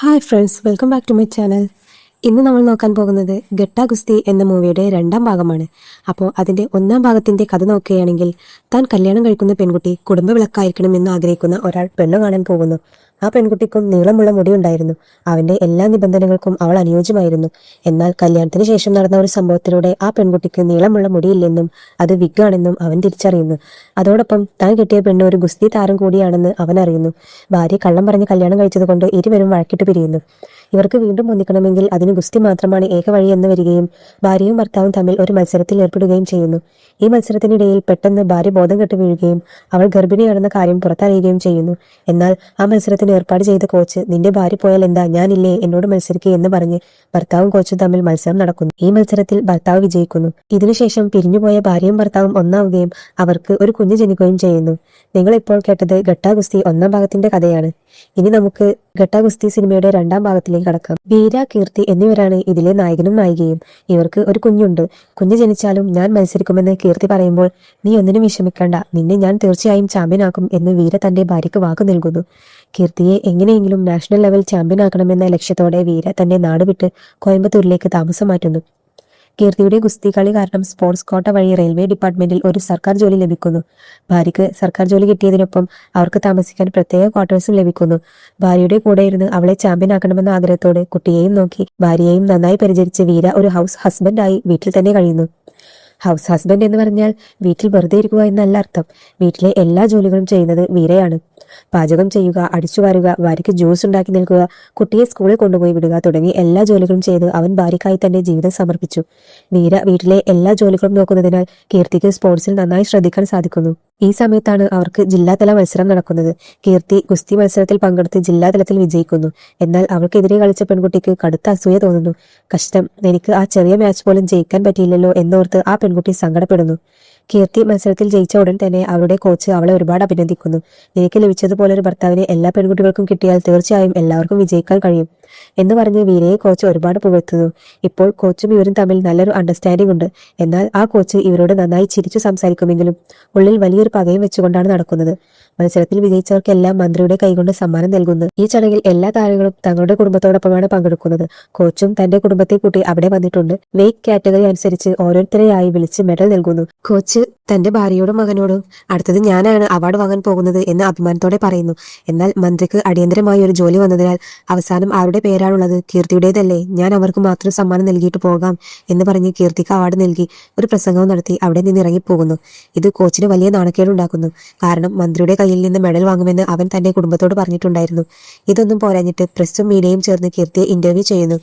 Hi friends, welcome back to my channel. ഇന്ന് നമ്മൾ നോക്കാൻ പോകുന്നത് ഗട്ടാ ഗുസ്തി എന്ന മൂവിയുടെ രണ്ടാം ഭാഗമാണ്. അപ്പോൾ അതിൻ്റെ ഒന്നാം ഭാഗത്തിൻ്റെ കഥ നോക്കുകയാണെങ്കിൽ, താൻ കല്യാണം കഴിക്കുന്ന പെൺകുട്ടി കുടുംബ വിളക്കായിരിക്കണം എന്ന് ആഗ്രഹിക്കുന്ന ഒരാൾ പെണ്ണ് കാണാൻ പോകുന്നു. ആ പെൺകുട്ടിക്കും നീളമുള്ള മുടിയുണ്ടായിരുന്നു. അവൻ്റെ എല്ലാ നിബന്ധനകൾക്കും അവൾ അനുയോജ്യമായിരുന്നു. എന്നാൽ കല്യാണത്തിന് ശേഷം നടന്ന ഒരു സംഭവത്തിലൂടെ ആ പെൺകുട്ടിക്ക് നീളമുള്ള മുടിയില്ലെന്നും അത് വിഗാണെന്നും അവൻ തിരിച്ചറിയുന്നു. അതോടൊപ്പം താൻ കെട്ടിയ പെണ്ണ് ഒരു ഗുസ്തി താരം കൂടിയാണെന്ന് അവൻ അറിയുന്നു. ഭാര്യ കള്ളം പറഞ്ഞ് കല്യാണം കഴിച്ചതുകൊണ്ട് ഇരുവരും വഴക്കിട്ട് പിരിയുന്നു. ഇവർക്ക് വീണ്ടും ഒന്നിക്കണമെങ്കിൽ അതിന് ഗുസ്തി മാത്രമാണ് ഏക വഴി എന്ന് വരികയും ഭാര്യയും ഭർത്താവും തമ്മിൽ ഒരു മത്സരത്തിൽ ഏർപ്പെടുകയും ചെയ്യുന്നു. ഈ മത്സരത്തിനിടയിൽ പെട്ടെന്ന് ഭാര്യ ബോധം കെട്ട് വീഴുകയും അവൾ ഗർഭിണിയാണെന്ന കാര്യം പുറത്തറിയുകയും ചെയ്യുന്നു. എന്നാൽ ആ മത്സരത്തിന് ഏർപ്പാട് ചെയ്ത കോച്ച്, നിന്റെ ഭാര്യ പോയാൽ എന്താ, ഞാനില്ലേ, എന്നോട് മത്സരിക്കുക എന്ന് പറഞ്ഞ് ഭർത്താവും കോച്ചും തമ്മിൽ മത്സരം നടക്കുന്നു. ഈ മത്സരത്തിൽ ഭർത്താവ് വിജയിക്കുന്നു. ഇതിനുശേഷം പിരിഞ്ഞുപോയ ഭാര്യയും ഭർത്താവും ഒന്നാവുകയും അവർക്ക് ഒരു കുഞ്ഞ് ജനിക്കുകയും ചെയ്യുന്നു. നിങ്ങൾ ഇപ്പോൾ കേട്ടത് ഗട്ടാ ഗുസ്തി ഒന്നാം ഭാഗത്തിന്റെ കഥയാണ്. ഇനി നമുക്ക് ഗട്ടാ ഗുസ്തി സിനിമയുടെ രണ്ടാം ഭാഗത്തിലേക്ക് കടക്കാം. വീര, കീർത്തി എന്നിവരാണ് ഇതിലെ നായകനും നായികയും. ഇവർക്ക് ഒരു കുഞ്ഞുണ്ട്. കുഞ്ഞ് ജനിച്ചാലും ഞാൻ മത്സരിക്കുമെന്ന് കീർത്തി പറയുമ്പോൾ, നീ ഒന്നിനും വിഷമിക്കണ്ട, നിന്നെ ഞാൻ തീർച്ചയായും ചാമ്പ്യനാക്കും എന്ന് വീര തന്റെ ഭാര്യയ്ക്ക് വാക്കു നൽകുന്നു. കീർത്തിയെ എങ്ങനെയെങ്കിലും നാഷണൽ ലെവൽ ചാമ്പ്യനാക്കണമെന്ന ലക്ഷ്യത്തോടെ വീര തന്റെ നാട് വിട്ട് കോയമ്പത്തൂരിലേക്ക് താമസം മാറ്റുന്നു. കീർത്തിയുടെ ഗുസ്തി കളി കാരണം സ്പോർട്സ് കോട്ട വഴി റെയിൽവേ ഡിപ്പാർട്ട്മെന്റിൽ ഒരു സർക്കാർ ജോലി ലഭിക്കുന്നു. ഭാര്യയ്ക്ക് സർക്കാർ ജോലി കിട്ടിയതിനൊപ്പം അവർക്ക് താമസിക്കാൻ പ്രത്യേക ക്വാർട്ടേഴ്സും ലഭിക്കുന്നു. ഭാര്യയുടെ കൂടെ ഇരുന്ന് അവളെ ചാമ്പ്യനാക്കണമെന്ന ആഗ്രഹത്തോടെ കുട്ടിയെയും നോക്കി ഭാര്യയെയും നന്നായി പരിചരിച്ച് വീര ഒരു ഹൗസ് ഹസ്ബൻഡായി വീട്ടിൽ തന്നെ കഴിയുന്നു. ഹൗസ് ഹസ്ബൻഡ് എന്ന് പറഞ്ഞാൽ വീട്ടിൽ വെറുതെ ഇരിക്കുക എന്നല്ല അർത്ഥം. വീട്ടിലെ എല്ലാ ജോലികളും ചെയ്യുന്നത് വീരയാണ്. പാചകം ചെയ്യുക, അടിച്ചുവാരുക, ഭാര്യയ്ക്ക് ജ്യൂസ് ഉണ്ടാക്കി നൽകുക, കുട്ടിയെ സ്കൂളിൽ കൊണ്ടുപോയി വിടുക തുടങ്ങി എല്ലാ ജോലികളും ചെയ്ത് അവൻ ഭാര്യയ്ക്കായി തന്റെ ജീവിതം സമർപ്പിച്ചു. വീര വീട്ടിലെ എല്ലാ ജോലികളും നോക്കുന്നതിനാൽ കീർത്തിക്ക് സ്പോർട്സിൽ നന്നായി ശ്രദ്ധിക്കാൻ സാധിക്കുന്നു. ഈ സമയത്താണ് അവർക്ക് ജില്ലാതല മത്സരം നടക്കുന്നത്. കീർത്തി ഗുസ്തി മത്സരത്തിൽ പങ്കെടുത്ത് ജില്ലാതലത്തിൽ വിജയിക്കുന്നു. എന്നാൽ അവൾക്കെതിരെ കളിച്ച പെൺകുട്ടിക്ക് കടുത്ത അസൂയ തോന്നുന്നു. കഷ്ടം, എനിക്ക് ആ ചെറിയ മാച്ച് പോലും ജയിക്കാൻ പറ്റിയില്ലല്ലോ എന്നോർത്ത് ആ പെൺകുട്ടി സങ്കടപ്പെടുന്നു. കീർത്തി മത്സരത്തിൽ ജയിച്ച ഉടൻ തന്നെ അവരുടെ കോച്ച് അവളെ ഒരുപാട് അഭിനന്ദിക്കുന്നു. നിനക്ക് ലഭിച്ചതുപോലെ ഒരു ഭർത്താവിനെ എല്ലാ പെൺകുട്ടികൾക്കും കിട്ടിയാൽ തീർച്ചയായും എല്ലാവർക്കും വിജയിക്കാൻ കഴിയും എന്ന് പറഞ്ഞ് വീരയെ കോച്ച് ഒരുപാട് പുകഴ്ത്തുന്നു. ഇപ്പോൾ കോച്ചും ഇവരും തമ്മിൽ നല്ലൊരു അണ്ടർസ്റ്റാൻഡിംഗ് ഉണ്ട്. എന്നാൽ ആ കോച്ച് ഇവരോട് നന്നായി ചിരിച്ചു സംസാരിക്കുമെങ്കിലും ഉള്ളിൽ വലിയൊരു പകയും വെച്ചുകൊണ്ടാണ് നടക്കുന്നത്. മത്സരത്തിൽ വിജയിച്ചവർക്കെല്ലാം മന്ത്രിയുടെ കൈകൊണ്ട് സമ്മാനം നൽകുന്നു. ഈ ചടങ്ങിൽ എല്ലാ താരങ്ങളും തങ്ങളുടെ കുടുംബത്തോടൊപ്പമാണ് പങ്കെടുക്കുന്നത്. കോച്ചും തന്റെ കുടുംബത്തെ കൂട്ടി അവിടെ വന്നിട്ടുണ്ട്. വെയ്റ്റ് കാറ്റഗറി അനുസരിച്ച് ഓരോരുത്തരെയായി വിളിച്ച് മെഡൽ നൽകുന്നു. കോച്ച് തന്റെ ഭാര്യയോടും മകനോടും, അടുത്തത് ഞാനാണ് അവാർഡ് വാങ്ങാൻ പോകുന്നത് എന്ന് അഭിമാനത്തോടെ പറയുന്നു. എന്നാൽ മന്ത്രിക്ക് അടിയന്തരമായി ഒരു ജോലി വന്നതിനാൽ അവസാനം ആരുടെ പേരാണുള്ളത്, കീർത്തിയുടേതല്ലേ, ഞാൻ അവർക്ക് മാത്രം സമ്മാനം നൽകിയിട്ട് പോകാം എന്ന് പറഞ്ഞ് കീർത്തിക്ക് അവാർഡ് നൽകി ഒരു പ്രസംഗവും നടത്തി അവിടെ നിന്ന് ഇറങ്ങിപ്പോകുന്നു. ഇത് കോച്ചിന് വലിയ നാണക്കേടുണ്ടാക്കുന്നു. കാരണം മന്ത്രിയുടെ കയ്യിൽ നിന്ന് മെഡൽ വാങ്ങുമെന്ന് അവൻ തന്റെ കുടുംബത്തോട് പറഞ്ഞിട്ടുണ്ടായിരുന്നു. ഇതൊന്നും പോരാഞ്ഞിട്ട് പ്രസ്സും മീഡിയയും ചേർന്ന് കീർത്തിയെ ഇന്റർവ്യൂ ചെയ്യുന്നു.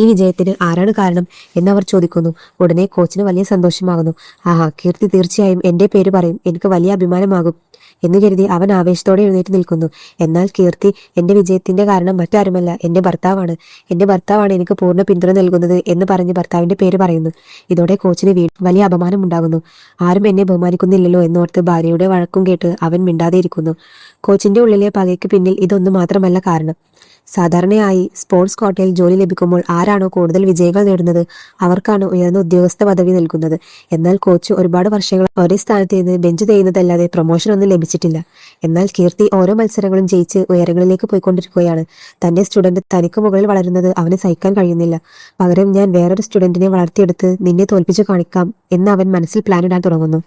ഈ വിജയത്തിന് ആരാണ് കാരണം എന്നവർ ചോദിക്കുന്നു. ഉടനെ കോച്ചിന് വലിയ സന്തോഷമാകുന്നു. ആഹാ, കീർത്തി തീർച്ചയായും എന്റെ പേര് പറയും, എനിക്ക് വലിയ അഭിമാനമാകും എന്ന് കരുതി അവൻ ആവേശത്തോടെ എഴുന്നേറ്റ് നിൽക്കുന്നു. എന്നാൽ കീർത്തി, എന്റെ വിജയത്തിന്റെ കാരണം മറ്റാരുമല്ല, എന്റെ ഭർത്താവാണ്. എന്റെ ഭർത്താവാണ് എനിക്ക് പൂർണ്ണ പിന്തുണ നൽകുന്നത് എന്ന് പറഞ്ഞ് ഭർത്താവിന്റെ പേര് പറയുന്നു. ഇതോടെ കോച്ചിന് വലിയ അപമാനം ഉണ്ടാകുന്നു. ആരും എന്നെ ബഹുമാനിക്കുന്നില്ലല്ലോ എന്നോർത്ത് ഭാര്യയുടെ വഴക്കും കേട്ട് അവൻ മിണ്ടാതെ ഇരിക്കുന്നു. കോച്ചിന്റെ ഉള്ളിലെ പകയ്ക്ക് പിന്നിൽ ഇതൊന്നും മാത്രമല്ല കാരണം. സാധാരണയായി സ്പോർട്സ് കോട്ടയിൽ ജോലി ലഭിക്കുമ്പോൾ ആരാണോ കൂടുതൽ വിജയങ്ങൾ നേടുന്നത് അവർക്കാണ് ഉയർന്ന ഉദ്യോഗസ്ഥ പദവി നൽകുന്നത്. എന്നാൽ കോച്ച് ഒരുപാട് വർഷങ്ങൾ ഒരേ സ്ഥാനത്ത് നിന്ന് ബെഞ്ച് ചെയ്യുന്നതല്ലാതെ പ്രൊമോഷൻ ഒന്നും ലഭിച്ചിട്ടില്ല. എന്നാൽ കീർത്തി ഓരോ മത്സരങ്ങളും ജയിച്ച് ഉയരങ്ങളിലേക്ക് പോയിക്കൊണ്ടിരിക്കുകയാണ്. തന്റെ സ്റ്റുഡന്റ് തനിക്ക് മുകളിൽ വളരുന്നത് അവന് സഹിക്കാൻ കഴിയുന്നില്ല. പകരം ഞാൻ വേറൊരു സ്റ്റുഡന്റിനെ വളർത്തിയെടുത്ത് നിന്നെ തോൽപ്പിച്ചു കാണിക്കാം എന്ന് അവൻ മനസ്സിൽ പ്ലാനിടാൻ തുടങ്ങുന്നു.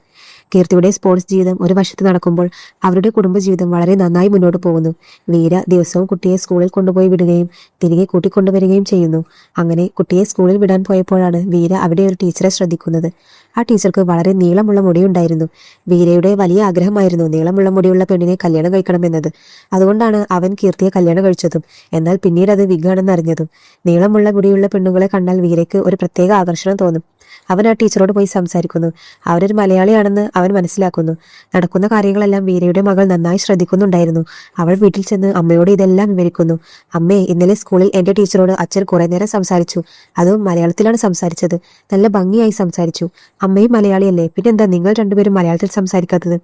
കീർത്തിയുടെ സ്പോർട്സ് ജീവിതം ഒരു വശത്ത് നടക്കുമ്പോൾ അവരുടെ കുടുംബജീവിതം വളരെ നന്നായി മുന്നോട്ട് പോകുന്നു. വീര ദിവസവും കുട്ടിയെ സ്കൂളിൽ കൊണ്ടുപോയി വിടുകയും തിരികെ കൂട്ടിക്കൊണ്ടുവരികയും ചെയ്യുന്നു. അങ്ങനെ കുട്ടിയെ സ്കൂളിൽ വിടാൻ പോയപ്പോഴാണ് വീര അവിടെ ഒരു ടീച്ചറെ ശ്രദ്ധിക്കുന്നത്. ആ ടീച്ചർക്ക് വളരെ നീളമുള്ള മുടിയുണ്ടായിരുന്നു. വീരയുടെ വലിയ ആഗ്രഹമായിരുന്നു നീളമുള്ള മുടിയുള്ള പെണ്ണിനെ കല്യാണം കഴിക്കണമെന്നത്. അതുകൊണ്ടാണ് അവൻ കീർത്തിയെ കല്യാണം കഴിച്ചതും. എന്നാൽ പിന്നീട് അത് വിഗാണെന്ന് അറിഞ്ഞതും. നീളമുള്ള മുടിയുള്ള പെണ്ണുങ്ങളെ കണ്ടാൽ വീരയ്ക്ക് ഒരു പ്രത്യേക ആകർഷണം തോന്നും. അവൻ ആ ടീച്ചറോട് പോയി സംസാരിക്കുന്നു. അവരൊരു മലയാളിയാണെന്ന് അവൻ മനസ്സിലാക്കുന്നു. നടക്കുന്ന കാര്യങ്ങളെല്ലാം വീരയുടെ മകൾ നന്നായി ശ്രദ്ധിക്കുന്നുണ്ടായിരുന്നു. അവൾ വീട്ടിൽ ചെന്ന് അമ്മയോട് ഇതെല്ലാം വിവരിക്കുന്നു. അമ്മേ, ഇന്നലെ സ്കൂളിൽ എന്റെ ടീച്ചറോട് അച്ഛൻ കുറെ നേരം സംസാരിച്ചു. അതും മലയാളത്തിലാണ് സംസാരിച്ചത്. നല്ല ഭംഗിയായി സംസാരിച്ചു. അമ്മയും മലയാളിയല്ലേ, പിന്നെന്താ നിങ്ങൾ രണ്ടുപേരും മലയാളത്തിൽ സംസാരിക്കാത്തത്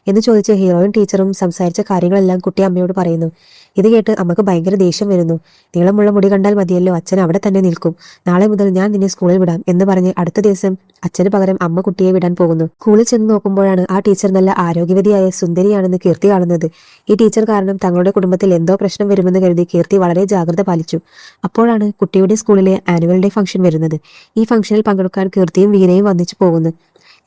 എന്ന് ചോദിച്ച് ഹീറോയിൻ ടീച്ചറും സംസാരിച്ച കാര്യങ്ങളെല്ലാം കുട്ടി അമ്മയോട് പറയുന്നു. ഇത് കേട്ട് അമ്മക്ക് ഭയങ്കര ദേഷ്യം വരുന്നു. നീളമുള്ള മുടി കണ്ടാൽ മതിയല്ലോ, അച്ഛൻ അവിടെ തന്നെ നിൽക്കും. നാളെ മുതൽ ഞാൻ നിന്നെ സ്കൂളിൽ വിടാം എന്ന് പറഞ്ഞ് അടുത്ത ദിവസം അച്ഛന് പകരം അമ്മ കുട്ടിയെ വിടാൻ പോകുന്നു. സ്കൂളിൽ ചെന്ന് നോക്കുമ്പോഴാണ് ആ ടീച്ചർ നല്ല ആരോഗ്യവതിയായ സുന്ദരിയാണെന്ന് കീർത്തി കാണുന്നത്. ഈ ടീച്ചർ കാരണം തങ്ങളുടെ കുടുംബത്തിൽ എന്തോ പ്രശ്നം വരുമെന്ന് കരുതി കീർത്തി വളരെ ജാഗ്രത പാലിച്ചു. അപ്പോഴാണ് കുട്ടിയുടെ സ്കൂളിലെ ആനുവൽ ഡേ ഫംഗ്ഷൻ വരുന്നത്. ഈ ഫംഗ്ഷനിൽ പങ്കെടുക്കാൻ കീർത്തിയും വീരയും വന്നിച്ചു പോകുന്നു.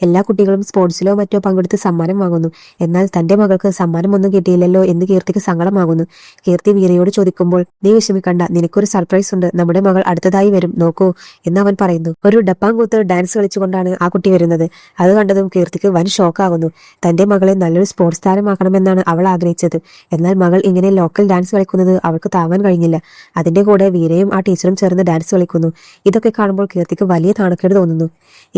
എല്ലാ കുട്ടികളും സ്പോർട്സിലോ മറ്റോ പങ്കെടുത്ത് സമ്മാനം വാങ്ങുന്നു. എന്നാൽ തന്റെ മകൾക്ക് സമ്മാനമൊന്നും കിട്ടിയില്ലല്ലോ എന്ന് കീർത്തിക്ക് സങ്കടമാകുന്നു. കീർത്തി വീരയോട് ചോദിക്കുമ്പോൾ, നീ വിഷമിക്കണ്ട, നിനക്കൊരു സർപ്രൈസ് ഉണ്ട്, നമ്മുടെ മകൾ അടുത്തതായി വരും, നോക്കൂ എന്ന് അവൻ പറയുന്നു. ഒരു ഡപ്പാങ്കൂത്ത് ഡാൻസ് കളിച്ചുകൊണ്ടാണ് ആ കുട്ടി വരുന്നത്. അത് കണ്ടതും കീർത്തിക്ക് വൻ ഷോക്കാകുന്നു. തന്റെ മകളെ നല്ലൊരു സ്പോർട്സ് താരമാക്കണമെന്നാണ് അവൾ ആഗ്രഹിച്ചത്. എന്നാൽ മകൾ ഇങ്ങനെ ലോക്കൽ ഡാൻസ് കളിക്കുന്നത് അവൾക്ക് താങ്ങാൻ കഴിഞ്ഞില്ല. അതിന്റെ കൂടെ വീരയും ആ ടീച്ചറും ചേർന്ന് ഡാൻസ് കളിക്കുന്നു. ഇതൊക്കെ കാണുമ്പോൾ കീർത്തിക്ക് വലിയ നാണക്കേട് തോന്നുന്നു.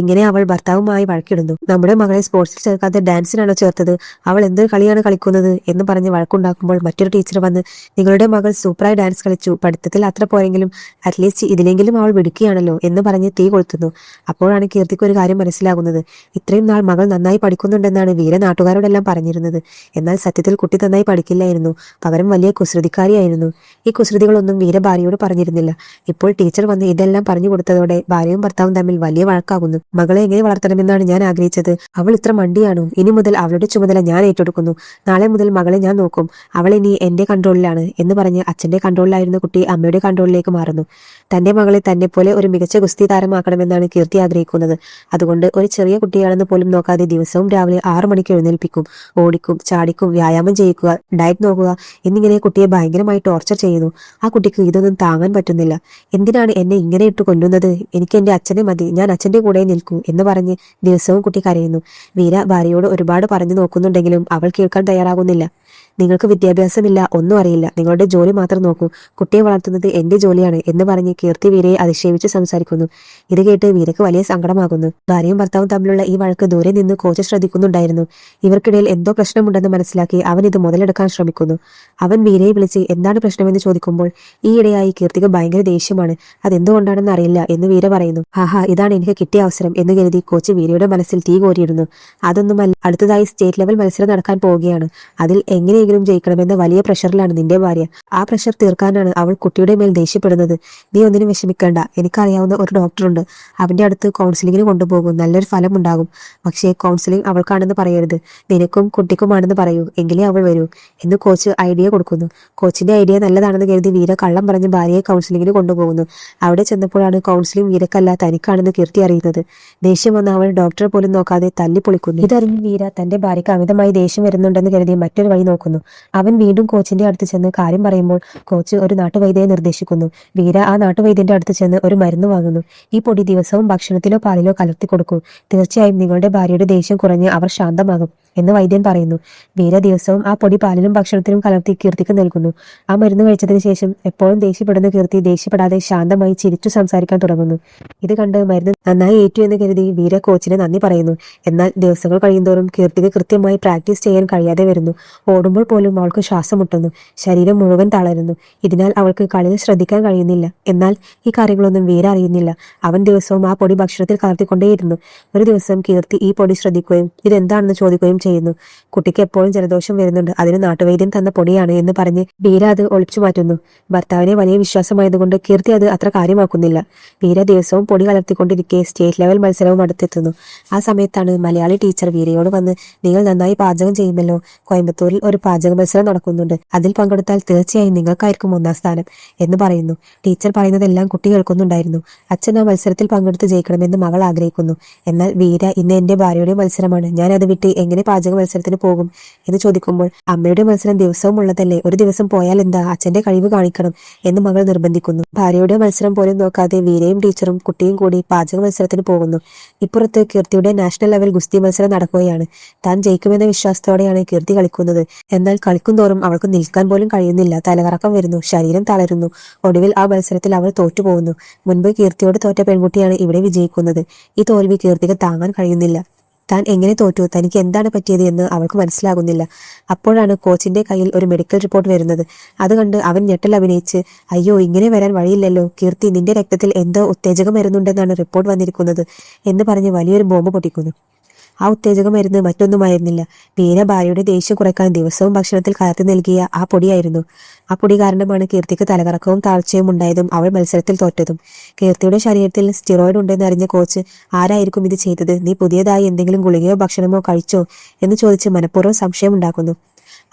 ഇങ്ങനെ അവൾ ഭർത്താവുമായി വഴക്കിടുന്നു. നമ്മുടെ മകളെ സ്പോർട്സിൽ ചേർക്കാതെ ഡാൻസിനാണോ ചേർത്തത്, അവൾ എന്തൊരു കളിയാണ് കളിക്കുന്നത് എന്ന് പറഞ്ഞ് വഴക്കുണ്ടാക്കുമ്പോൾ മറ്റൊരു ടീച്ചർ വന്ന്, നിങ്ങളുടെ മകൾ സൂപ്പറായി ഡാൻസ് കളിച്ചു, പഠിത്തത്തിൽ അത്ര പോരെങ്കിലും അറ്റ്ലീസ്റ്റ് ഇതിലെങ്കിലും അവൾ മിടുക്കിയാണല്ലോ എന്ന് പറഞ്ഞ് തീ കൊളുത്തുന്നു. അപ്പോഴാണ് കീർത്തിക്ക് ഒരു കാര്യം മനസ്സിലാകുന്നത്. ഇത്രയും നാൾ മകൾ നന്നായി പഠിക്കുന്നുണ്ടെന്നാണ് വീര നാട്ടുകാരോടെല്ലാം പറഞ്ഞിരുന്നത്. എന്നാൽ സത്യത്തിൽ കുട്ടി നന്നായി പഠിക്കില്ലായിരുന്നു, പകരം വലിയ കുസൃതിക്കാരിയായിരുന്നു. ഈ കുസൃതികളൊന്നും വീര ഭാര്യയോട് പറഞ്ഞിരുന്നില്ല. ഇപ്പോൾ ടീച്ചർ വന്ന് ഇതെല്ലാം പറഞ്ഞു കൊടുത്തതോടെ ഭാര്യയും ഭർത്താവും തമ്മിൽ വലിയ വഴക്കാകുന്നു. മകളെ എങ്ങനെ വളർത്തണമെന്നാണ് ഞാൻ ആഗ്രഹിച്ചത്, അവൾ ഇത്ര മണ്ടിയാണോ, ഇനി മുതൽ അവളുടെ ചുമതല ഞാൻ ഏറ്റെടുക്കുന്നു, നാളെ മുതൽ മകളെ ഞാൻ നോക്കും, അവൾ ഇനി എന്റെ കൺട്രോളിലാണ് എന്ന് പറഞ്ഞ് അച്ഛന്റെ കൺട്രോളിലായിരുന്ന കുട്ടി അമ്മയുടെ കൺട്രോളിലേക്ക് മാറുന്നു. തന്റെ മകളെ തന്നെ പോലെ ഒരു മികച്ച ഗുസ്തി താരമാക്കണമെന്നാണ് കീർത്തി ആഗ്രഹിക്കുന്നത്. അതുകൊണ്ട് ഒരു ചെറിയ കുട്ടിയാണെന്ന് പോലും നോക്കാതെ ദിവസവും രാവിലെ 6 മണിക്ക് എഴുന്നേൽപ്പിക്കും, ഓടിക്കും, ചാടിക്കും, വ്യായാമം ചെയ്യിക്കുക, ഡയറ്റ് നോക്കുക എന്നിങ്ങനെ കുട്ടിയെ ഭയങ്കരമായി ടോർച്ചർ ചെയ്യുന്നു. ആ കുട്ടിക്ക് ഇതൊന്നും താങ്ങാൻ പറ്റുന്നില്ല. എന്തിനാണ് എന്നെ ഇങ്ങനെ ഇട്ട് കൊല്ലുന്നത്, എനിക്ക് എന്റെ അച്ഛനെ മതി, ഞാൻ അച്ഛന്റെ കൂടെ നിൽക്കൂ എന്ന് പറഞ്ഞ് ദിവസവും കുട്ടി കരയുന്നു. വീര ഭാര്യയോട് ഒരുപാട് പറഞ്ഞു നോക്കുന്നുണ്ടെങ്കിലും അവൾ കേൾക്കാൻ തയ്യാറാകുന്നില്ല. നിങ്ങൾക്ക് വിദ്യാഭ്യാസമില്ല, ഒന്നും അറിയില്ല, നിങ്ങളുടെ ജോലി മാത്രം നോക്കൂ, കുട്ടിയെ വളർത്തുന്നത് എന്റെ ജോലിയാണ് എന്ന് പറഞ്ഞ് കീർത്തി വീരയെ അധിക്ഷേപിച്ച് സംസാരിക്കുന്നു. ഇത് കേട്ട് വീരയ്ക്ക് വലിയ സങ്കടമാകുന്നു. ഭാര്യയും ഭർത്താവും തമ്മിലുള്ള ഈ വഴക്ക് ദൂരെ നിന്ന് കോച്ച് ശ്രദ്ധിക്കുന്നുണ്ടായിരുന്നു. ഇവർക്കിടയിൽ എന്തോ പ്രശ്നമുണ്ടെന്ന് മനസ്സിലാക്കി അവൻ ഇത് മുതലെടുക്കാൻ ശ്രമിക്കുന്നു. അവൻ വീരയെ വിളിച്ച് എന്താണ് പ്രശ്നമെന്ന് ചോദിക്കുമ്പോൾ, ഈയിടെയായി കീർത്തിക്ക് ഭയങ്കര ദേഷ്യമാണ്, അതെന്തുകൊണ്ടാണെന്ന് അറിയില്ല എന്ന് വീര പറയുന്നു. ആഹാ, ഇതാണ് എനിക്ക് കിട്ടിയ അവസരം എന്ന് കരുതി കോച്ച് വീരയുടെ മനസ്സിൽ തീ കോരിയിടുന്നു. അതൊന്നുമല്ല, അടുത്തതായി സ്റ്റേറ്റ് ലെവൽ മത്സരം നടക്കാൻ പോവുകയാണ്, അതിൽ എങ്ങനെയെങ്കിലും ജയിക്കണമെന്ന വലിയ പ്രഷറിലാണ് നിന്റെ ഭാര്യ. ആ പ്രഷർ തീർക്കാനാണ് അവൾ കുട്ടിയുടെ മേൽ ദേഷ്യപ്പെടുന്നത്. നീ ഒന്നിനും വിഷമിക്കേണ്ട, എനിക്കറിയാവുന്ന ഒരു ഡോക്ടറുണ്ട്, അവന്റെ അടുത്ത് കൗൺസിലിങ്ങിന് കൊണ്ടുപോകും, നല്ലൊരു ഫലം ഉണ്ടാകും. പക്ഷേ കൗൺസിലിംഗ് അവൾക്കാണെന്ന് പറയരുത്, നിനക്കും കുട്ടിക്കുമാണെന്ന് പറയൂ, എങ്കിലേ അവൾ വരൂ എന്ന് കോച്ച് ഐഡിയ കൊടുക്കുന്നു. കോച്ചിന്റെ ഐഡിയ നല്ലതാണെന്ന് കരുതി വീര കള്ളം പറഞ്ഞ് ഭാര്യയെ കൗൺസിലിങ്ങിന് കൊണ്ടുപോകുന്നു. അവിടെ ചെന്നപ്പോഴാണ് കൗൺസിലിംഗ് വീരക്കല്ല തനിക്കാണെന്ന് കീർത്തി അറിയുന്നത്. ദേഷ്യം വന്ന അവൾ ഡോക്ടറെ പോലും നോക്കാതെ തല്ലിപ്പൊളിക്കുന്നു. ഇതറിഞ്ഞ് വീര തന്റെ ഭാര്യയ്ക്ക് അമിതമായി ദേഷ്യം വരുന്നുണ്ടെന്ന് കരുതി മറ്റൊരു വഴി നോക്കുന്നു. അവൻ വീണ്ടും കോച്ചിന്റെ അടുത്ത് ചെന്ന് കാര്യം പറയുമ്പോൾ കോച്ച് ഒരു നാട്ടുവൈദ്യയെ നിർദ്ദേശിക്കുന്നു. വീര ആ നാട്ടുവൈദ്യന്റെ അടുത്ത് ചെന്ന് ഒരു മരുന്ന് വാങ്ങുന്നു. ഈ പൊടി ദിവസവും ഭക്ഷണത്തിലോ പാലിലോ കലർത്തി കൊടുക്കൂ, തീർച്ചയായും നിങ്ങളുടെ ഭാര്യയുടെ ദേഷ്യം കുറഞ്ഞ് അവർ ശാന്തമാകും എന്ന് വൈദ്യൻ പറയുന്നു. വീര ദിവസവും ആ പൊടി പാലിലും ഭക്ഷണത്തിലും കലർത്തി കീർത്തിക്ക് നൽകുന്നു. ആ മരുന്ന് കഴിച്ചതിന് ശേഷം എപ്പോഴും ദേഷ്യപ്പെടുന്ന കീർത്തി ദേഷ്യപ്പെടാതെ ശാന്തമായി ചിരിച്ചു സംസാരിക്കാൻ തുടങ്ങുന്നു. ഇത് കണ്ട് മരുന്ന് നന്നായി ഏറ്റു എന്ന് കരുതി വീര കോച്ചിന് നന്ദി പറയുന്നു. എന്നാൽ ദിവസങ്ങൾ കഴിയുന്തോറും കീർത്തിക്ക് കൃത്യമായി പ്രാക്ടീസ് ചെയ്യാൻ കഴിയാതെ വരുന്നു. ഓടുമ്പോൾ പോലും അവൾക്ക് ശ്വാസം മുട്ടുന്നു, ശരീരം മുഴുവൻ തളരുന്നു. ഇതിനാൽ അവൾക്ക് കളിയിൽ ശ്രദ്ധിക്കാൻ കഴിയുന്നില്ല. എന്നാൽ ഈ കാര്യങ്ങളൊന്നും വീര അറിയുന്നില്ല. അവൻ ദിവസവും ആ പൊടി ഭക്ഷണത്തിൽ കലർത്തിക്കൊണ്ടേയിരുന്നു. ഒരു ദിവസം കീർത്തി ഈ പൊടി ശ്രദ്ധിക്കുകയും ഇതെന്താണെന്ന് ചോദിക്കുകയും ചെയ്യുന്നു. കുട്ടിക്ക് എപ്പോഴും ജലദോഷം വരുന്നുണ്ട്, അതിന് നാട്ടുവൈദ്യൻ തന്ന പൊടിയാണ് എന്ന് പറഞ്ഞ് വീര അത് ഒളിച്ചു മാറ്റുന്നു. ഭർത്താവിനെ വലിയ വിശ്വാസമായതുകൊണ്ട് കീർത്തി അത് അത്ര കാര്യമാക്കുന്നില്ല. വീര ദിവസവും പൊടി കലർത്തിക്കൊണ്ടിരിക്കെ സ്റ്റേറ്റ് ലെവൽ മത്സരവും അടുത്തെത്തുന്നു. ആ സമയത്താണ് മലയാളി ടീച്ചർ വീരയോട് വന്ന്, നിങ്ങൾ നന്നായി പാചകം ചെയ്യുമല്ലോ, കോയമ്പത്തൂരിൽ ഒരു പാചക മത്സരം നടക്കുന്നുണ്ട്, അതിൽ പങ്കെടുത്താൽ തീർച്ചയായും നിങ്ങൾക്കായിരിക്കും 1ാം സ്ഥാനം എന്ന് പറയുന്നു. ടീച്ചർ പറയുന്നതെല്ലാം കുട്ടി കേൾക്കുന്നുണ്ടായിരുന്നു. അച്ഛൻ ആ മത്സരത്തിൽ പങ്കെടുത്ത് ജയിക്കണമെന്ന് മകൾ ആഗ്രഹിക്കുന്നു. എന്നാൽ വീര, ഇന്ന് എന്റെ ഭാര്യയുടെ മത്സരമാണ്, ഞാൻ അത് വിട്ട് എങ്ങനെ പാചക മത്സരത്തിന് പോകും എന്ന് ചോദിക്കുമ്പോൾ, അമ്മയുടെ മത്സരം ദിവസവും ഉള്ളതല്ലേ, ഒരു ദിവസം പോയാൽ എന്താ, അച്ഛന്റെ കഴിവ് കാണിക്കണം എന്ന് മകൾ നിർബന്ധിക്കുന്നു. ഭാര്യയുടെ മത്സരം പോലും നോക്കാതെ വീരയും ടീച്ചറും കുട്ടിയും കൂടി പാചക മത്സരത്തിന് പോകുന്നു. ഇപ്പുറത്ത് കീർത്തിയുടെ നാഷണൽ ലെവൽ ഗുസ്തി മത്സരം നടക്കുകയാണ്. താൻ ജയിക്കുമെന്ന വിശ്വാസത്തോടെയാണ് കീർത്തി കളിക്കുന്നത്. എന്നാൽ കളിക്കും തോറും അവൾക്ക് നിൽക്കാൻ പോലും കഴിയുന്നില്ല, തലകറക്കം വരുന്നു, ശരീരം തളരുന്നു. ഒടുവിൽ ആ മത്സരത്തിൽ അവൾ തോറ്റുപോകുന്നു. മുൻപ് കീർത്തിയോട് തോറ്റ പെൺകുട്ടിയാണ് ഇവിടെ വിജയിക്കുന്നത്. ഈ തോൽവി കീർത്തിക്ക് താങ്ങാൻ കഴിയുന്നില്ല. താൻ എങ്ങനെ തോറ്റു, തനിക്ക് എന്താണ് പറ്റിയത് എന്ന് അവൾക്ക് മനസ്സിലാകുന്നില്ല. അപ്പോഴാണ് കോച്ചിന്റെ കയ്യിൽ ഒരു മെഡിക്കൽ റിപ്പോർട്ട് വരുന്നത്. അത് കണ്ട് അവൻ ഞെട്ടൽ അഭിനയിച്ച്, അയ്യോ, ഇങ്ങനെ വരാൻ വഴിയില്ലല്ലോ കീർത്തി, നിന്റെ രക്തത്തിൽ എന്തോ ഉത്തേജകം വരുന്നുണ്ടെന്നാണ് റിപ്പോർട്ട് വന്നിരിക്കുന്നത് എന്ന് പറഞ്ഞ് വലിയൊരു ബോംബ് പൊട്ടിക്കുന്നു. ആ ഉത്തേജക മരുന്ന് മറ്റൊന്നുമായിരുന്നില്ല, വീര ഭാര്യയുടെ ദേഷ്യം കുറയ്ക്കാൻ ദിവസവും ഭക്ഷണത്തിൽ കലർത്തി നൽകിയ ആ പൊടിയായിരുന്നു. ആ പൊടി കാരണമാണ് കീർത്തിക്ക് തലകറക്കവും താഴ്ചയും ഉണ്ടായതും അവൾ മത്സരത്തിൽ തോറ്റതും. കീർത്തിയുടെ ശരീരത്തിൽ സ്റ്റിറോയിഡ് ഉണ്ടെന്ന് അറിഞ്ഞ കോച്ച് ആരായിരിക്കും ഇത് ചെയ്തത്, നീ പുതിയതായി എന്തെങ്കിലും ഗുളികയോ ഭക്ഷണമോ കഴിച്ചോ എന്ന് ചോദിച്ച് മനഃപൂർവ്വം സംശയമുണ്ടാക്കുന്നു.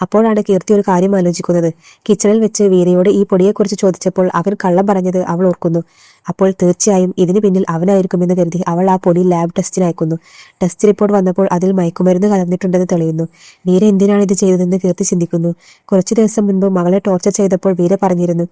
അപ്പോഴാണ് കീർത്തി ഒരു കാര്യം ആലോചിക്കുന്നത്. കിച്ചണിൽ വെച്ച് വീരയോട് ഈ പൊടിയെക്കുറിച്ച് ചോദിച്ചപ്പോൾ അവൻ കള്ളം പറഞ്ഞത് അവൾ ഓർക്കുന്നു. അപ്പോൾ തീർച്ചയായും ഇതിന് പിന്നിൽ അവനായിരിക്കുമെന്ന് കരുതി അവൾ ആ പൊടി ലാബ് ടെസ്റ്റിന് അയക്കുന്നു. ടെസ്റ്റ് റിപ്പോർട്ട് വന്നപ്പോൾ അതിൽ മയക്കുമരുന്ന് കലർന്നിട്ടുണ്ടെന്ന് തെളിയുന്നു. വീര എന്തിനാണ് ഇത് ചെയ്തതെന്ന് കീർത്തി ചിന്തിക്കുന്നു. കുറച്ചു ദിവസം മുൻപ് മകളെ ടോർച്ചർ ചെയ്തപ്പോൾ വീര പറഞ്ഞിരുന്നു,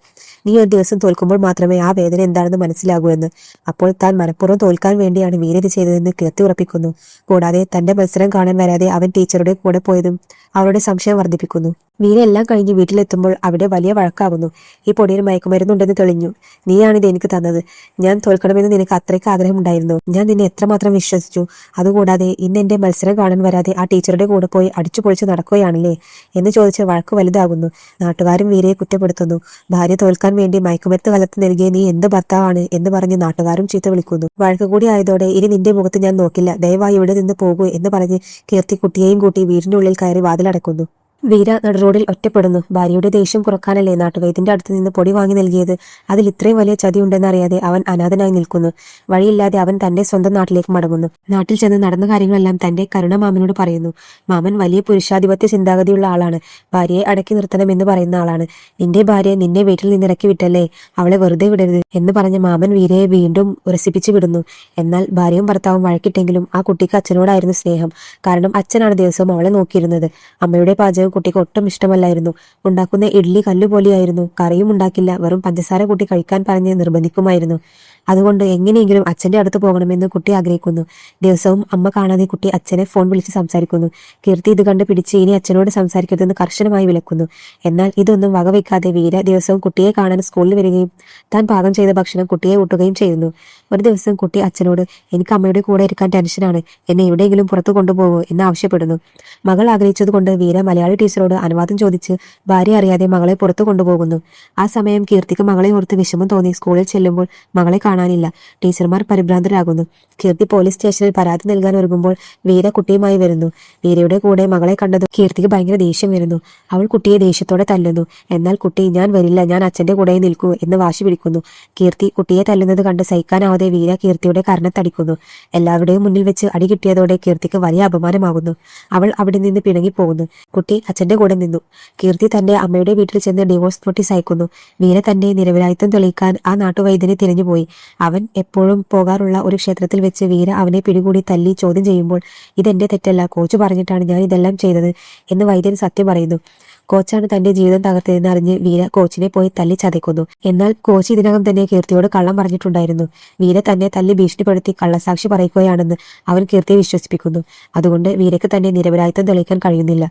നീ ഒരു ദിവസം തോൽക്കുമ്പോൾ മാത്രമേ ആ വേദന എന്താണെന്ന് മനസ്സിലാകൂ എന്ന്. അപ്പോൾ താൻ മനഃപൂർവ്വം തോൽക്കാൻ വേണ്ടിയാണ് വീര ഇത് ചെയ്തതെന്ന് കീർത്തി ഉറപ്പിക്കുന്നു. കൂടാതെ തന്റെ മത്സരം കാണാൻ വരാതെ അവൻ ടീച്ചറുടെ കൂടെ പോയതും അവളുടെ സംശയം വർദ്ധിപ്പിക്കുന്നു. വീര എല്ലാം കഴിഞ്ഞ് വീട്ടിലെത്തുമ്പോൾ അവിടെ വലിയ വഴക്കാകുന്നു. ഈ പൊടിയിൽ മയക്കുമരുന്നുണ്ടെന്ന് തെളിഞ്ഞു. നീയാണിത് എനിക്ക് തന്നത്. ഞാൻ തോൽക്കണമെന്ന് നിനക്ക് അത്രയ്ക്ക് ആഗ്രഹമുണ്ടായിരുന്നു. ഞാൻ നിന്നെ എത്രമാത്രം വിശ്വസിച്ചു. അതുകൂടാതെ ഇന്ന് എന്റെ മത്സരം കാണാൻ വരാതെ ആ ടീച്ചറുടെ കൂടെ പോയി അടിച്ചു പൊളിച്ച് നടക്കുകയാണല്ലേ എന്ന് ചോദിച്ച് വഴക്ക് വലുതാകുന്നു. നാട്ടുകാരും വീരയെ കുറ്റപ്പെടുത്തുന്നു. ഭാര്യ തോൽക്കാൻ വേണ്ടി മയക്കുമരുന്ന് കലർത്തി നൽകിയ നീ എന്ത് ഭർത്താവാണ് എന്ന് പറഞ്ഞ് നാട്ടുകാരും ചീത്ത വിളിക്കുന്നു. വഴക്ക് കൂടി ആയതോടെ ഇനി നിന്റെ മുഖത്ത് ഞാൻ നോക്കില്ല, ദയവായി ഇവിടെ നിന്ന് പോകൂ എന്ന് പറഞ്ഞ് കീർത്തി കുട്ടിയെയും കൂട്ടി വീടിനുള്ളിൽ കയറി വാതിലടക്കുന്നു. വീര നടുറോഡിൽ ഒറ്റപ്പെടുന്നു. ഭാര്യയുടെ ദേഷ്യം കുറക്കാനല്ലേ നാട്ടുവൈദ്യന്റെ അടുത്ത് നിന്ന് പൊടി വാങ്ങി നൽകിയത്. അതിൽ ഇത്രയും വലിയ ചതിയുണ്ടെന്നറിയാതെ അവൻ അനാഥനായി നിൽക്കുന്നു. വഴിയില്ലാതെ അവൻ തന്റെ സ്വന്തം നാട്ടിലേക്ക് മടങ്ങുന്നു. നാട്ടിൽ ചെന്ന് നടന്ന കാര്യങ്ങളെല്ലാം തന്റെ കരുണ മാമനോട് പറയുന്നു. മാമൻ വലിയ പുരുഷാധിപത്യ ചിന്താഗതിയുള്ള ആളാണ്. ഭാര്യയെ അടക്കി നിർത്തണമെന്ന് പറയുന്ന ആളാണ്. നിന്റെ ഭാര്യ നിന്നെ വീട്ടിൽ നിന്ന് ഇറക്കി വിട്ടല്ലേ, അവളെ വെറുതെ വിടരുത് എന്ന് പറഞ്ഞ മാമൻ വീരയെ വീണ്ടും ഉരസിപ്പിച്ചു വിടുന്നു. എന്നാൽ ഭാര്യയും ഭർത്താവും വഴക്കിട്ടെങ്കിലും ആ കുട്ടിക്ക് അച്ഛനോടായിരുന്നു സ്നേഹം. കാരണം അച്ഛനാണ് ദിവസവും അവളെ നോക്കിയിരുന്നത്. അമ്മയുടെ പാചകം കുട്ടിക്ക് ഒട്ടും ഇഷ്ടമല്ലായിരുന്നു. ഉണ്ടാക്കുന്ന ഇഡ്ഡലി കല്ലുപോലെയായിരുന്നു. കറിയും ഉണ്ടാക്കില്ല, വെറും പഞ്ചസാര കൂട്ടി കഴിക്കാൻ പറഞ്ഞ് നിർബന്ധിക്കുമായിരുന്നു. അതുകൊണ്ട് എങ്ങനെയെങ്കിലും അച്ഛന്റെ അടുത്ത് പോകണമെന്ന് കുട്ടി ആഗ്രഹിക്കുന്നു. ദിവസവും അമ്മ കാണാതെ കുട്ടി അച്ഛനെ ഫോൺ വിളിച്ച് സംസാരിക്കുന്നു. കീർത്തി ഇത് കണ്ട് പിടിച്ച് ഇനി അച്ഛനോട് സംസാരിക്കരുതെന്ന് കർശനമായി വിലക്കുന്നു. എന്നാൽ ഇതൊന്നും വകവയ്ക്കാതെ വീര ദിവസവും കുട്ടിയെ കാണാൻ സ്കൂളിൽ വരികയും താൻ പാകം ചെയ്ത ഭക്ഷണം കുട്ടിയെ ഊട്ടുകയും ചെയ്യുന്നു. ഒരു ദിവസം കുട്ടി അച്ഛനോട്, എനിക്ക് അമ്മയുടെ കൂടെ ഇരിക്കാൻ ടെൻഷനാണ്, എന്നെ എവിടെയെങ്കിലും പുറത്തു കൊണ്ടുപോകൂ എന്ന് ആവശ്യപ്പെടുന്നു. മകൾ ആഗ്രഹിച്ചതുകൊണ്ട് വീര മലയാളി ടീച്ചറോട് അനുവാദം ചോദിച്ച് ഭാര്യ അറിയാതെ മകളെ പുറത്തു കൊണ്ടുപോകുന്നു. ആ സമയം കീർത്തിക്ക് മകളെ ഓർത്ത് വിഷമം തോന്നി സ്കൂളിൽ ചെല്ലുമ്പോൾ മകളെ കാണാനില്ല. ടീച്ചർമാർ പരിഭ്രാന്തരാകുന്നു. കീർത്തി പോലീസ് സ്റ്റേഷനിൽ പരാതി നൽകാൻ ഒരുങ്ങുമ്പോൾ വീര കുട്ടിയുമായി വരുന്നു. വീരയുടെ കൂടെ മകളെ കണ്ടതും കീർത്തിക്ക് ഭയങ്കര ദേഷ്യം വരുന്നു. അവൾ കുട്ടിയെ ദേഷ്യത്തോടെ തല്ലുന്നു. എന്നാൽ കുട്ടി ഞാൻ വരില്ല, ഞാൻ അച്ഛന്റെ കൂടെ നിൽക്കൂ എന്ന് വാശി പിടിക്കുന്നു. കീർത്തി കുട്ടിയെ തല്ലുന്നത് കണ്ട് സഹിക്കാനാവാതെ വീര കീർത്തിയുടെ കർണത്തടിക്കുന്നു. എല്ലാവരുടെയും മുന്നിൽ വെച്ച് അടി കിട്ടിയതോടെ കീർത്തിക്ക് വലിയ അപമാനമാകുന്നു. അവൾ അവിടെ നിന്ന് പിണങ്ങിപ്പോകുന്നു. കുട്ടി അച്ഛന്റെ കൂടെ നിന്നു. കീർത്തി തന്റെ അമ്മയുടെ വീട്ടിൽ ചെന്ന് ഡിവോഴ്സ് നോട്ടീസ് അയക്കുന്നു. വീര തന്റെ നിരപരാധിത്വം തെളിയിക്കാൻ ആ നാട്ടുവൈദ്യനെ തിരഞ്ഞുപോയി. അവൻ എപ്പോഴും പോകാറുള്ള ഒരു ക്ഷേത്രത്തിൽ വെച്ച് വീര അവനെ പിടികൂടി തല്ലി ചോദ്യം ചെയ്യുമ്പോൾ, ഇതെന്റെ തെറ്റല്ല, കോച്ച് പറഞ്ഞിട്ടാണ് ഞാൻ ഇതെല്ലാം ചെയ്തത് എന്ന് വൈദ്യൻ സത്യം പറയുന്നു. കോച്ചാണ് തന്റെ ജീവിതം തകർത്തതെന്ന് അറിഞ്ഞ് വീര കോച്ചിനെ പോയി തല്ലി ചതയ്ക്കുന്നു. എന്നാൽ കോച്ച് ഇതിനകം തന്നെ കീർത്തിയോട് കള്ളം പറഞ്ഞിട്ടുണ്ടായിരുന്നു. വീര തന്നെ തല്ലി ഭീഷണിപ്പെടുത്തി കള്ളസാക്ഷി പറയിക്കുകയാണെന്ന് അവൻ കീർത്തിയെ വിശ്വസിപ്പിക്കുന്നു. അതുകൊണ്ട് വീരയ്ക്ക് തന്നെ നിരപരാധിത്വം തെളിയിക്കാൻ കഴിയുന്നില്ല.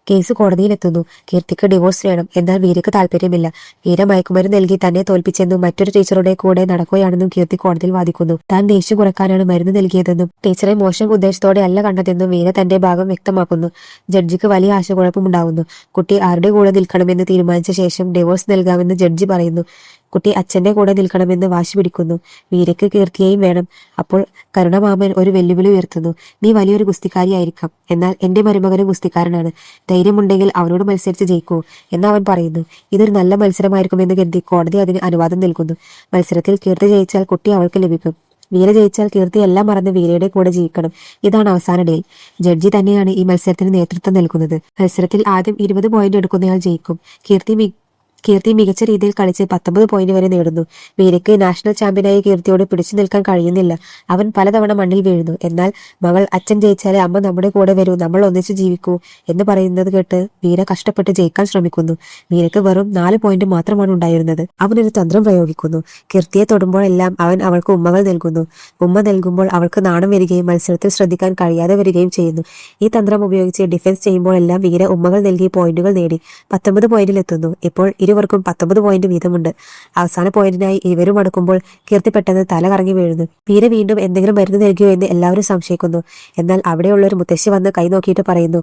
കേസ് കോടതിയിലെത്തുന്നു. കീർത്തിക്ക് ഡിവോഴ്സ് വേണം. എന്നാൽ വീരയ്ക്ക് താല്പര്യമില്ല. വീര മയക്കുമരുന്ന് നൽകി തന്നെ തോൽപ്പിച്ചെന്നും മറ്റൊരു ടീച്ചറുടെ കൂടെ നടക്കുകയാണെന്നും കീർത്തി കോടതിയിൽ വാദിക്കുന്നു. താൻ ദേഷ്യം കുറക്കാനാണ് മരുന്ന് നൽകിയതെന്നും ടീച്ചറെ മോശം ഉദ്ദേശത്തോടെ അല്ല കണ്ടതെന്നും വീര തന്റെ ഭാഗം വ്യക്തമാക്കുന്നു. ജഡ്ജിക്ക് വലിയ ആശയക്കുഴപ്പമുണ്ടാവുന്നു. കുട്ടി ആരുടെ കൂടെ നിൽക്കണമെന്ന് തീരുമാനിച്ച ശേഷം ഡിവോഴ്സ് നൽകാമെന്ന് ജഡ്ജി പറയുന്നു. കുട്ടി അച്ഛന്റെ കൂടെ നിൽക്കണമെന്ന് വാശി പിടിക്കുന്നു. വീരയ്ക്ക് കീർത്തിയെയും വേണം. അപ്പോൾ കരുണമാമൻ ഒരു വെല്ലുവിളി ഉയർത്തുന്നു. നീ വലിയൊരു ഗുസ്തിക്കാരിയായിരിക്കാം, എന്നാൽ എന്റെ മരുമകനും ഗുസ്തിക്കാരനാണ്. ധൈര്യമുണ്ടെങ്കിൽ അവനോട് മത്സരിച്ച് ജയിക്കൂ എന്ന് അവൻ പറയുന്നു. ഇതൊരു നല്ല മത്സരമായിരിക്കുമെന്ന് കരുതി കോടതി അതിന് അനുവാദം നൽകുന്നു. മത്സരത്തിൽ കീർത്തി ജയിച്ചാൽ കുട്ടി അവൾക്ക് ലഭിക്കും. വീര ജയിച്ചാൽ കീർത്തി എല്ലാം മറന്ന് വീരയുടെ കൂടെ ജീവിക്കണം. ഇതാണ് അവസാന ഡേൽ. ജഡ്ജി തന്നെയാണ് ഈ മത്സരത്തിന് നേതൃത്വം നൽകുന്നത്. മത്സരത്തിൽ ആദ്യം 20 പോയിന്റ് എടുക്കുന്നയാൾ ജയിക്കും. കീർത്തി മികച്ച രീതിയിൽ കളിച്ച് 19 പോയിന്റ് വരെ നേടുന്നു. വീരയ്ക്ക് നാഷണൽ ചാമ്പ്യനായ കീർത്തിയോട് പിടിച്ചു നിൽക്കാൻ കഴിയുന്നില്ല. അവൻ പലതവണ മണ്ണിൽ വീഴുന്നു. എന്നാൽ മകൾ അച്ഛൻ ജയിച്ചാലേ അമ്മ നമ്മുടെ കൂടെ വരൂ, നമ്മൾ ഒന്നിച്ച് ജീവിക്കൂ എന്ന് പറയുന്നത് കേട്ട് വീര കഷ്ടപ്പെട്ട് ജയിക്കാൻ ശ്രമിക്കുന്നു. വീരയ്ക്ക് വെറും 4 പോയിന്റ് മാത്രമാണ് ഉണ്ടായിരുന്നത്. അവനൊരു തന്ത്രം പ്രയോഗിക്കുന്നു. കീർത്തിയെ തൊടുമ്പോഴെല്ലാം അവൻ അവൾക്ക് ഉമ്മകൾ നൽകുന്നു. ഉമ്മ നൽകുമ്പോൾ അവൾക്ക് നാണം വരികയും മത്സരത്തിൽ ശ്രദ്ധിക്കാൻ കഴിയാതെ വരികയും ചെയ്യുന്നു. ഈ തന്ത്രം ഉപയോഗിച്ച് ഡിഫൻസ് ചെയ്യുമ്പോഴെല്ലാം വീര ഉമ്മകൾ നൽകി പോയിന്റുകൾ നേടി 19 പോയിന്റിലെത്തുന്നു. ഇപ്പോൾ ഇരുവർക്കും 19 പോയിന്റ് വീതമുണ്ട്. അവസാന പോയിന്റിനായി ഇരുവരും അടുക്കുമ്പോൾ കീർത്തി പെട്ടെന്ന് തല കറങ്ങി വീഴുന്നു. വീര വീണ്ടും എന്തെങ്കിലും മരുന്ന് നൽകിയോ എന്ന് എല്ലാവരും സംശയിക്കുന്നു. എന്നാൽ അവിടെയുള്ള ഒരു മുത്തശ്ശി വന്ന് കൈ നോക്കിയിട്ട് പറയുന്നു,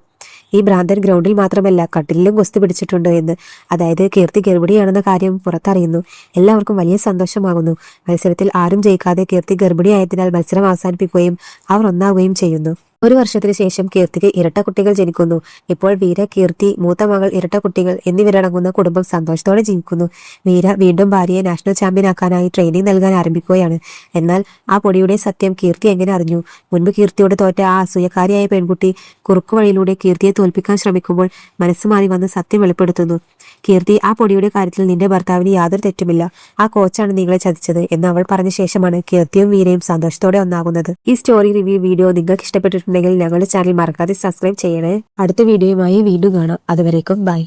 ഈ ഭ്രാന്തൻ ഗ്രൗണ്ടിൽ മാത്രമല്ല കട്ടിലിലും ഗുസ്തി പിടിച്ചിട്ടുണ്ട് എന്ന്. അതായത് കീർത്തി ഗർഭിണിയാണെന്ന കാര്യം പുറത്തറിയുന്നു. എല്ലാവർക്കും വലിയ സന്തോഷമാകുന്നു. മത്സരത്തിൽ ആരും ജയിക്കാതെ കീർത്തി ഗർഭിണിയായതിനാൽ മത്സരം അവസാനിപ്പിക്കുകയും അവർ ഒന്നാവുകയും ചെയ്യുന്നു. ഒരു വർഷത്തിനു ശേഷം കീർത്തിക്ക് ഇരട്ട കുട്ടികൾ ജനിക്കുന്നു. ഇപ്പോൾ വീര, കീർത്തി, മൂത്ത മകൾ, ഇരട്ട കുട്ടികൾ എന്നിവരടങ്ങുന്ന കുടുംബം സന്തോഷത്തോടെ ജീവിക്കുന്നു. വീര വീണ്ടും ഭാര്യയെ നാഷണൽ ചാമ്പ്യനാക്കാനായി ട്രെയിനിങ് നൽകാൻ ആരംഭിക്കുകയാണ്. എന്നാൽ ആ പൊടിയുടെ സത്യം കീർത്തി എങ്ങനെ അറിഞ്ഞു? മുൻപ് കീർത്തിയോട് തോറ്റ ആ അസൂയക്കാരിയായ പെൺകുട്ടി കുറുക്കു വഴിയിലൂടെ കീർത്തിയെ തോൽപ്പിക്കാൻ ശ്രമിക്കുമ്പോൾ മനസ്സ് മാറി വന്ന് സത്യം വെളിപ്പെടുത്തുന്നു. കീർത്തി, ആ പൊടിയുടെ കാര്യത്തിൽ നിന്റെ ഭർത്താവിന് യാതൊരു തെറ്റുമില്ല. ആ കോച്ചാണ് നിങ്ങളെ ചതിച്ചത് എന്ന് അവൾ പറഞ്ഞ ശേഷമാണ് കീർത്തിയും വീരയും സന്തോഷത്തോടെ ഒന്നാകുന്നത്. ഈ സ്റ്റോറി റിവ്യൂ വീഡിയോ നിങ്ങൾക്ക് ഇഷ്ടപ്പെട്ടിട്ടുണ്ടെങ്കിൽ ഞങ്ങളുടെ ചാനൽ മറക്കാതെ സബ്സ്ക്രൈബ് ചെയ്യണേ. അടുത്ത വീഡിയോയുമായി വീണ്ടും കാണാം. അതുവരേക്കും ബൈ.